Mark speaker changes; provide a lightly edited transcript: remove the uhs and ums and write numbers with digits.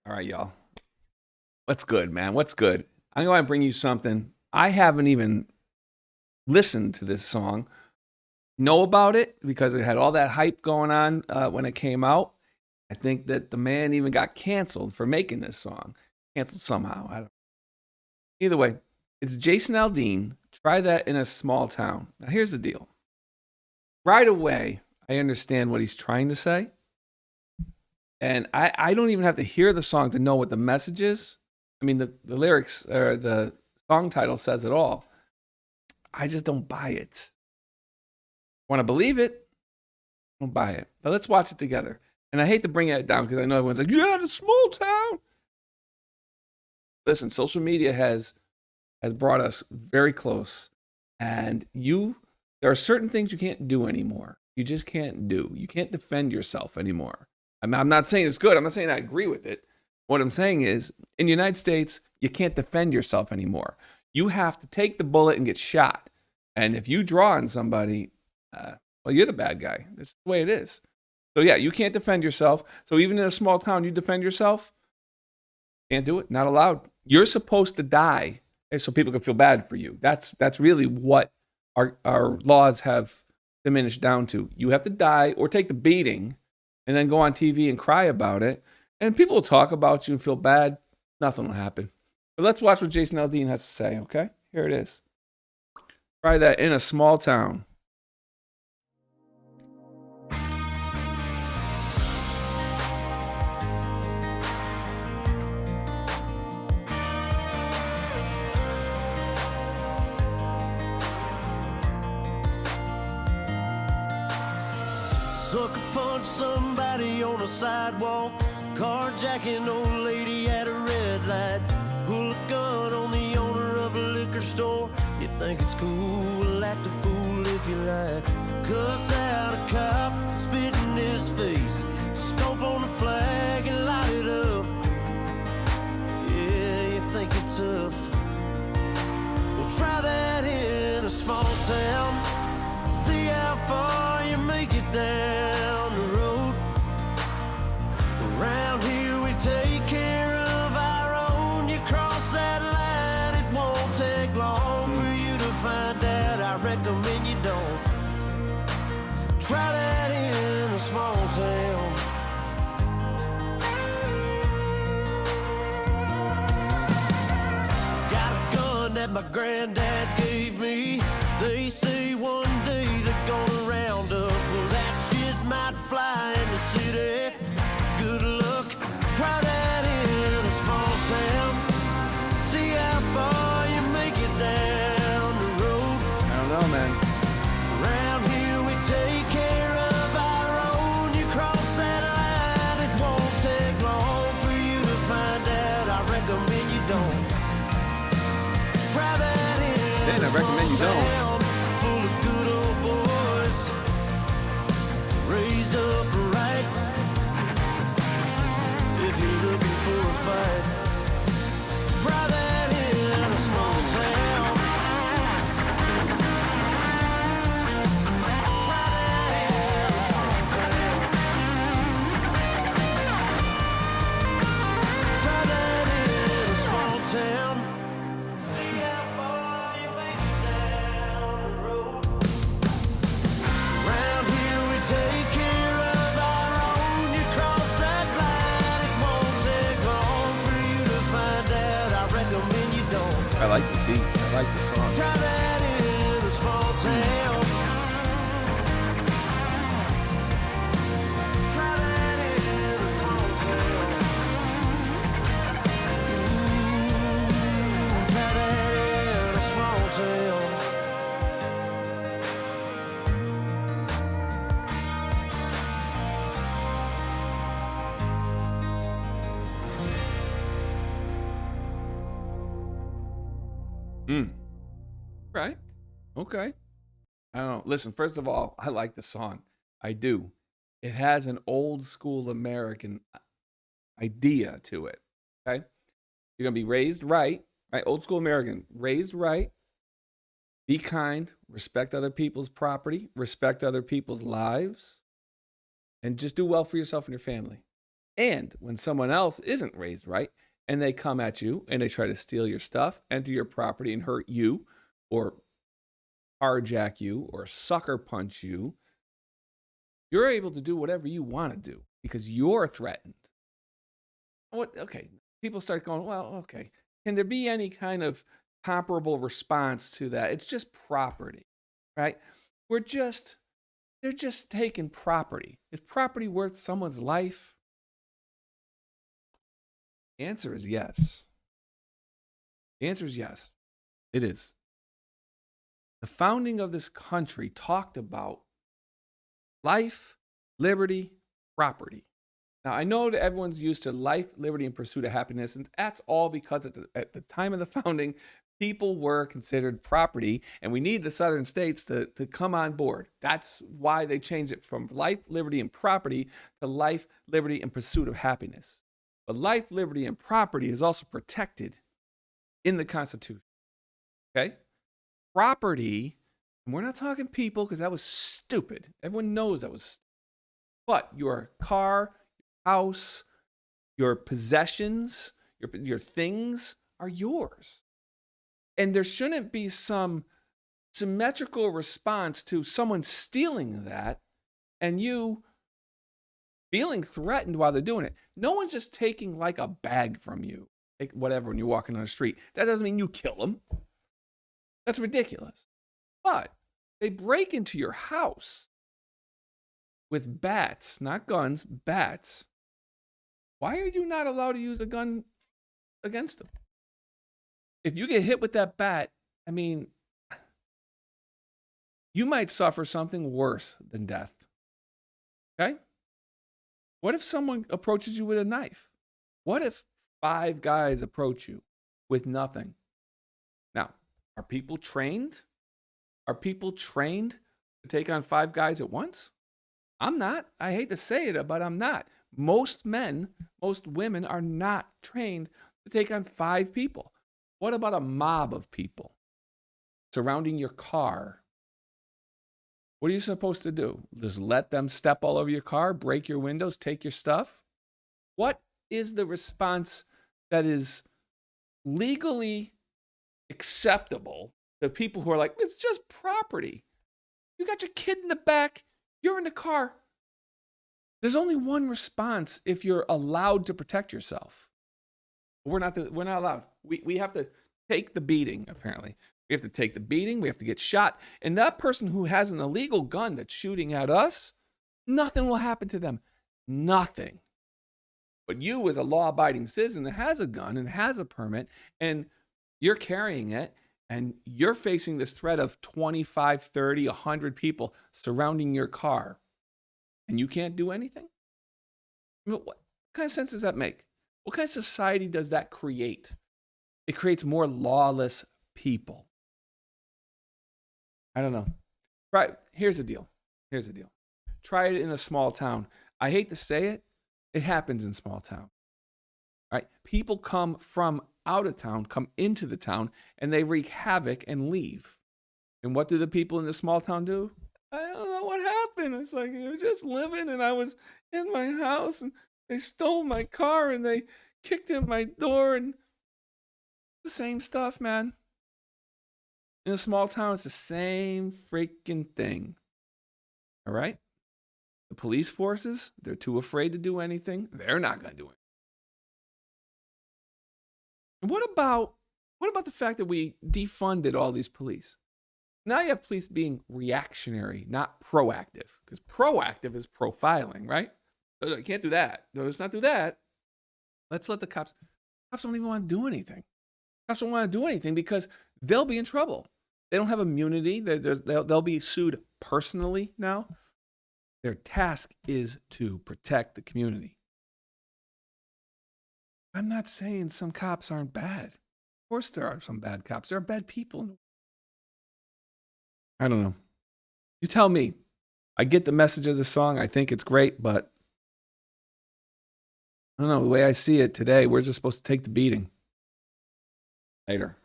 Speaker 1: All right, y'all. What's good, man? What's good? I'm going to bring you something. I haven't even listened to this song, know about it because it had all that hype going on when it came out. I think that the man even got canceled for making this song. Canceled somehow. I don't. Either way, it's Jason Aldean. Try that in a small town. Now, here's the deal. Right away, I understand what he's trying to say. And I don't even have to hear the song to know what the message is. I mean, the lyrics or the song title says it all. I just don't buy it. Want to believe it? Don't buy it. But let's watch it together. And I hate to bring it down because I know everyone's like, yeah, the small town. Listen, social media has brought us very close. And there are certain things you can't do anymore. You just can't do. You can't defend yourself anymore. I'm not saying it's good. I'm not saying I agree with it. What I'm saying is, in the United States, you can't defend yourself anymore. You have to take the bullet and get shot. And if you draw on somebody, well, you're the bad guy. That's the way it is. So yeah, you can't defend yourself. So even in a small town, you defend yourself? Can't do it. Not allowed. You're supposed to die so people can feel bad for you. That's really what our laws have diminished down to. You have to die or take the beating and then go on TV and cry about it. And people will talk about you and feel bad. Nothing will happen. But let's watch what Jason Aldean has to say, okay? Here it is. Try that in a small town.
Speaker 2: Sucker punch somebody on a sidewalk, carjacking old lady at a red light, pull a gun on the owner of a liquor store. You think it's cool, act a fool if you like, cuss out a cop, spit in his face, stomp on the flag and light it up. Yeah, you think you're tough. Well, try that in a small town, see how far you make it down the road. Around here we take care of our own. You cross that line, it won't take long for you to find out. I recommend you don't. Try that in a small town. Got a gun that my granddad gave me. They say one day they're gonna round up. Well, that shit might fly in the city. Good luck, try that in a small town. See how far you make it down the road.
Speaker 1: I don't know, man.
Speaker 2: Around here we take care of our own. You cross that line, it won't take long for you to find out. I recommend you don't. Try that in
Speaker 1: Then I recommend you don't.
Speaker 2: town full of good old boys, raised up right. If you're looking for a fight, try that in a small town. Try that in a small town. See how far you make it down the road. Around here we take care of our own. You cross that line, it won't take long for you to find out. I recommend you don't.
Speaker 1: I like the beat. I like the song.
Speaker 2: Try that in a small town. Try that in a small town. Ooh, try that in a small town.
Speaker 1: Right. Okay. I don't know. Listen, first of all, I like the song. I do. It has an old school American idea to it. Okay. You're going to be raised right, right? Old school American, raised right. Be kind, respect other people's property, respect other people's lives, and just do well for yourself and your family. And when someone else isn't raised right and they come at you and they try to steal your stuff, enter your property and hurt you or carjack you or sucker punch you, you're able to do whatever you want to do because you're threatened. Okay, people start going, well, okay, can there be any kind of comparable response to that? It's just property, right? They're just taking property. Is property worth someone's life? The answer is yes. The answer is yes. It is. The founding of this country talked about life, liberty, property. Now, I know that everyone's used to life, liberty, and pursuit of happiness, and that's all because at the time of the founding, people were considered property, and we need the southern states to come on board. That's why they changed it from life, liberty, and property to life, liberty, and pursuit of happiness. But life, liberty, and property is also protected in the Constitution. Okay? Property, and we're not talking people because that was stupid. Everyone knows that was stupid. But your car, your house, your possessions, your things are yours. And there shouldn't be some symmetrical response to someone stealing that and you feeling threatened while they're doing it. No one's just taking like a bag from you, like whatever, when you're walking on the street. That doesn't mean you kill them. That's ridiculous. But they break into your house with bats, not guns, bats. Why are you not allowed to use a gun against them? If you get hit with that bat, I mean, you might suffer something worse than death. Okay? What if someone approaches you with a knife? What if 5 guys approach you with nothing? Now, are people trained? Are people trained to take on 5 guys at once? I'm not. I hate to say it, but I'm not. Most men, most women are not trained to take on 5 people. What about a mob of people surrounding your car? What are you supposed to do? Just let them step all over your car, break your windows, take your stuff? What is the response that is legally acceptable to people who are like, it's just property? You got your kid in the back, you're in the car. There's only one response if you're allowed to protect yourself. We're not allowed. We have to take the beating, apparently. We have to take the beating. We have to get shot. And that person who has an illegal gun that's shooting at us, nothing will happen to them. Nothing. But you, as a law-abiding citizen that has a gun and has a permit, and you're carrying it, and you're facing this threat of 25, 30, 100 people surrounding your car, and you can't do anything? I mean, what kind of sense does that make? What kind of society does that create? It creates more lawless people. I don't know. Right. Here's the deal. Try it in a small town. I hate to say it. It happens in small town. Right? People come from out of town, come into the town, and they wreak havoc and leave. And what do the people in the small town do? I don't know what happened. It's like, you were just living and I was in my house and they stole my car and they kicked in my door and the same stuff, man. In a small town, it's the same freaking thing. All right? The police forces, they're too afraid to do anything. They're not going to do it. And what about the fact that we defunded all these police? Now you have police being reactionary, not proactive. Because proactive is profiling, right? No, you can't do that. No, let's not do that. Let's let the cops don't even want to do anything. Cops don't want to do anything because they'll be in trouble. They don't have immunity. They'll be sued personally now. Their task is to protect the community. I'm not saying some cops aren't bad. Of course there are some bad cops. There are bad people. I don't know. You tell me. I get the message of the song. I think it's great, but I don't know. The way I see it today, we're just supposed to take the beating. Later.